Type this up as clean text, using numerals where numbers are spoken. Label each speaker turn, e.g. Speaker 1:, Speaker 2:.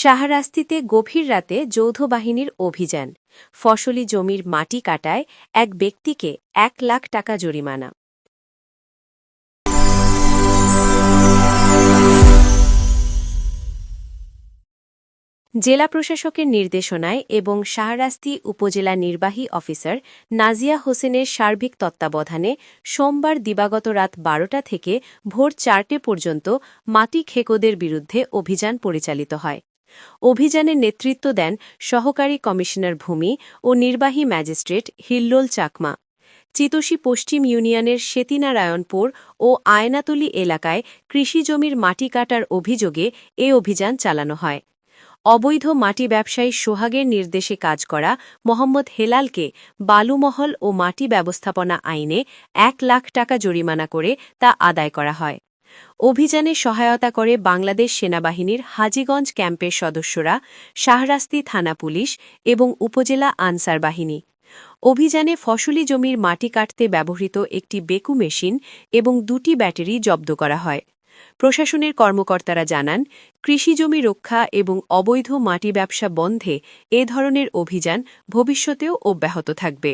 Speaker 1: শাহরাস্তিতে গভীর রাতে যৌথ বাহিনীর অভিযান। ফসলি জমির মাটি কাটায় এক ব্যক্তিকে ১,০০,০০০ টাকা জরিমানা। জেলা প্রশাসকের নির্দেশনায় এবং শাহরাস্তি উপজেলা নির্বাহী অফিসার নাজিয়া হোসেনের সার্বিক তত্ত্বাবধানে সোমবার দিবাগত রাত ১২টা থেকে ভোর ৪টে পর্যন্ত মাটি খেকোদের বিরুদ্ধে অভিযান পরিচালিত হয়। অভিযানে নেতৃত্ব দেন সহকারী কমিশনার ভূমি ও নির্বাহী ম্যাজিস্ট্রেট হিল্লোল চাকমা। চিতোষী পশ্চিম ইউনিয়নের সেতিনারায়ণপুর ও আয়নাতলী এলাকায় কৃষিজমির মাটি কাটার অভিযোগে এ অভিযান চালানো হয়। অবৈধ মাটি ব্যবসায়ী সোহাগের নির্দেশে কাজ করা মোহাম্মদ হেলালকে বালুমহল ও মাটি ব্যবস্থাপনা আইনে ১,০০,০০০ টাকা জরিমানা করে তা আদায় করা হয়। অভিযানে সহায়তা করে বাংলাদেশ সেনাবাহিনীর হাজীগঞ্জ ক্যাম্পের সদস্যরা, শাহরাস্তি থানা পুলিশ এবং উপজেলা আনসার বাহিনী। অভিযানে ফসলি জমির মাটি কাটতে ব্যবহৃত একটি বেকু মেশিন এবং ২টি ব্যাটারি জব্দ করা হয়। প্রশাসনের কর্মকর্তারা জানান, কৃষিজমি রক্ষা এবং অবৈধ মাটি ব্যবসা বন্ধে এ ধরনের অভিযান ভবিষ্যতেও অব্যাহত থাকবে।